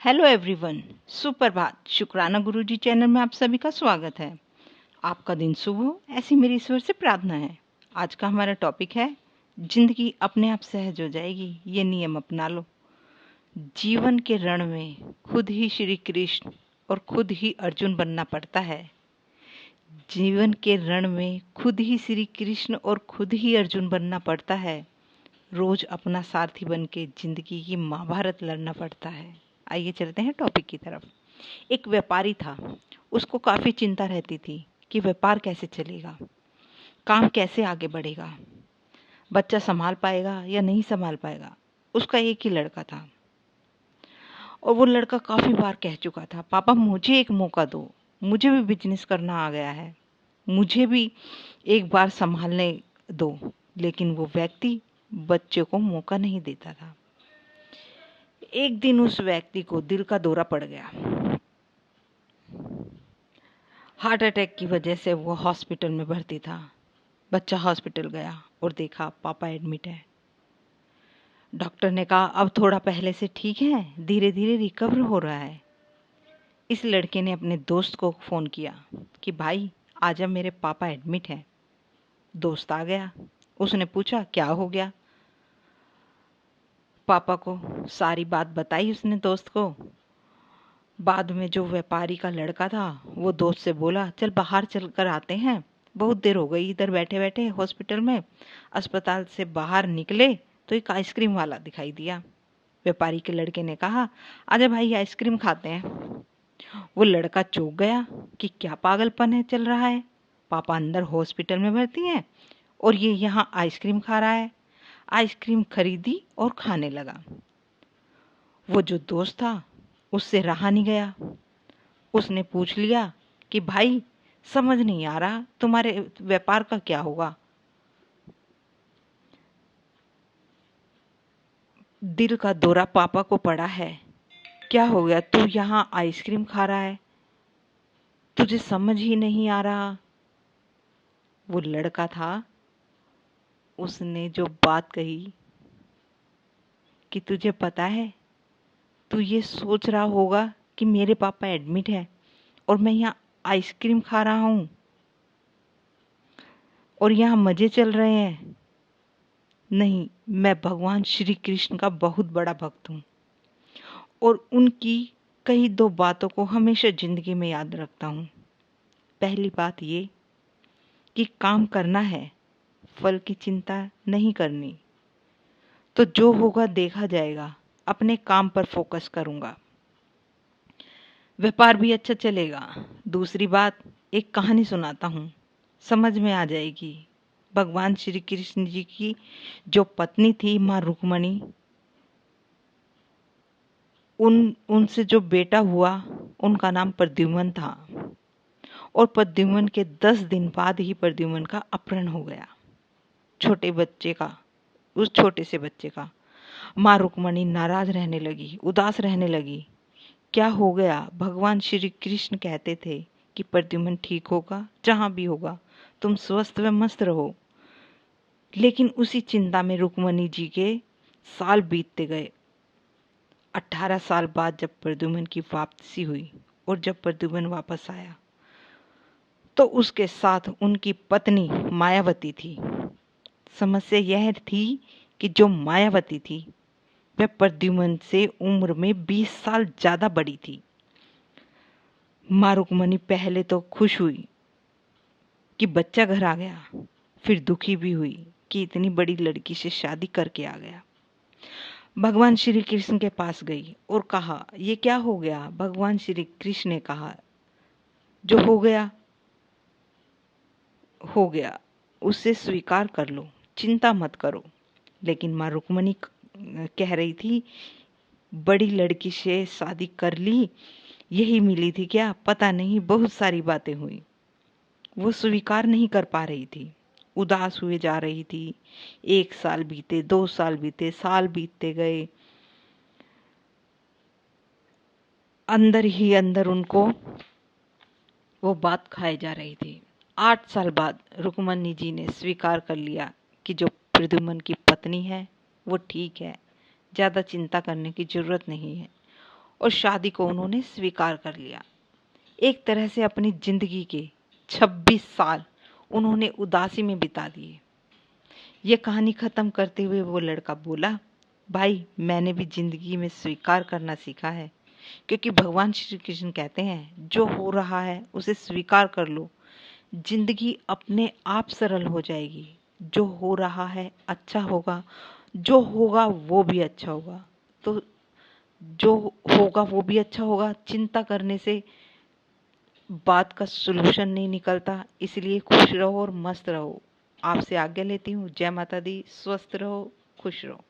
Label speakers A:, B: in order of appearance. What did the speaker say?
A: Hello everyone, सुप्रभात। शुक्राना गुरुजी channel में आप सभी का स्वागत है। आपका दिन शुभ हो, ऐसी मेरी ईश्वर से प्रार्थना है। आज का हमारा टॉपिक है जिंदगी अपने आप सहज हो जाएगी, ये नियम अपना लो। जीवन के रण में खुद ही श्री कृष्ण और खुद ही अर्जुन बनना पड़ता है। जीवन के रण में खुद ही श्री कृष्ण और खुद ही अर्जुन बनना पड़ता है। रोज अपना सारथी बन के जिंदगी की महाभारत लड़ना पड़ता है। आइए चलते हैं टॉपिक की तरफ। एक व्यापारी था, उसको काफ़ी चिंता रहती थी कि व्यापार कैसे चलेगा, काम कैसे आगे बढ़ेगा, बच्चा संभाल पाएगा या नहीं संभाल पाएगा। उसका एक ही लड़का था और वो लड़का काफ़ी बार कह चुका था, पापा मुझे एक मौका दो, मुझे भी बिजनेस करना आ गया है, मुझे भी एक बार संभालने दो। लेकिन वो व्यक्ति बच्चे को मौका नहीं देता था। एक दिन उस व्यक्ति को दिल का दौरा पड़ गया। हार्ट अटैक की वजह से वो हॉस्पिटल में भर्ती था। बच्चा हॉस्पिटल गया और देखा पापा एडमिट है। डॉक्टर ने कहा अब थोड़ा पहले से ठीक है, धीरे धीरे रिकवर हो रहा है। इस लड़के ने अपने दोस्त को फ़ोन किया कि भाई आजा, मेरे पापा एडमिट हैं। दोस्त आ गया। उसने पूछा क्या हो गया। पापा को सारी बात बताई उसने दोस्त को। बाद में जो व्यापारी का लड़का था वो दोस्त से बोला चल बाहर चल कर आते हैं, बहुत देर हो गई इधर बैठे बैठे हॉस्पिटल में। अस्पताल से बाहर निकले तो एक आइसक्रीम वाला दिखाई दिया। व्यापारी के लड़के ने कहा आजा भाई आइसक्रीम खाते हैं। वो लड़का चौंक गया कि क्या पागलपन है चल रहा है, पापा अंदर हॉस्पिटल में भर्ती हैं और ये यहाँ आइसक्रीम खा रहा है। आइसक्रीम खरीदी और खाने लगा। वो जो दोस्त था उससे रहा नहीं गया। उसने पूछ लिया कि भाई समझ नहीं आ रहा तुम्हारे व्यापार का क्या होगा। दिल का दौरा पापा को पड़ा है, क्या हो गया, तू यहाँ आइसक्रीम खा रहा है, तुझे समझ ही नहीं आ रहा। वो लड़का था, उसने जो बात कही कि तुझे पता है, तू ये सोच रहा होगा कि मेरे पापा एडमिट है और मैं यहाँ आइसक्रीम खा रहा हूँ और यहाँ मज़े चल रहे हैं। नहीं, मैं भगवान श्री कृष्ण का बहुत बड़ा भक्त हूँ और उनकी कई दो बातों को हमेशा ज़िंदगी में याद रखता हूँ। पहली बात ये कि काम करना है, फल की चिंता नहीं करनी। तो जो होगा देखा जाएगा, अपने काम पर फोकस करूँगा, व्यापार भी अच्छा चलेगा। दूसरी बात, एक कहानी सुनाता हूँ, समझ में आ जाएगी। भगवान श्री कृष्ण जी की जो पत्नी थी माँ रुक्मणी, उनसे जो बेटा हुआ उनका नाम प्रद्युम्न था और प्रद्युम्न के 10 दिन बाद ही प्रद्युम्न का अपहरण हो गया। छोटे बच्चे का, उस छोटे से बच्चे का। माँ रुक्मणी नाराज रहने लगी, उदास रहने लगी। क्या हो गया? भगवान श्री कृष्ण कहते थे कि प्रद्युम्न ठीक होगा, जहाँ भी होगा तुम स्वस्थ व मस्त रहो। लेकिन उसी चिंता में रुक्मणी जी के साल बीतते गए। 18 साल बाद जब प्रद्युम्न की वापसी हुई और जब प्रद्युम्न वापस आया तो उसके साथ उनकी पत्नी मायावती थी। समस्या यह थी कि जो मायावती थी वह प्रद्युम्न से उम्र में 20 साल ज़्यादा बड़ी थी। माँ रुक्मणी पहले तो खुश हुई कि बच्चा घर आ गया, फिर दुखी भी हुई कि इतनी बड़ी लड़की से शादी करके आ गया। भगवान श्री कृष्ण के पास गई और कहा ये क्या हो गया। भगवान श्री कृष्ण ने कहा जो हो गया हो गया, उसे स्वीकार कर लो, चिंता मत करो। लेकिन माँ रुक्मणी कह रही थी बड़ी लड़की से शादी कर ली, यही मिली थी क्या, पता नहीं, बहुत सारी बातें हुई। वो स्वीकार नहीं कर पा रही थी, उदास हुए जा रही थी। 1 साल बीते, 2 साल बीते, साल बीतते गए। अंदर ही अंदर उनको वो बात खाए जा रही थी। 8 साल बाद रुक्मणी जी ने स्वीकार कर लिया कि जो प्रद्युम्न की पत्नी है वो ठीक है, ज़्यादा चिंता करने की ज़रूरत नहीं है। और शादी को उन्होंने स्वीकार कर लिया। एक तरह से अपनी जिंदगी के 26 साल उन्होंने उदासी में बिता दिए। ये कहानी खत्म करते हुए वो लड़का बोला, भाई मैंने भी जिंदगी में स्वीकार करना सीखा है, क्योंकि भगवान श्री कृष्ण कहते हैं जो हो रहा है उसे स्वीकार कर लो, जिंदगी अपने आप सरल हो जाएगी। जो हो रहा है अच्छा होगा, जो होगा वो भी अच्छा होगा। तो जो होगा वो भी अच्छा होगा, चिंता करने से बात का सलूशन नहीं निकलता। इसलिए खुश रहो और मस्त रहो। आपसे आज्ञा लेती हूँ। जय माता दी। स्वस्थ रहो, खुश रहो।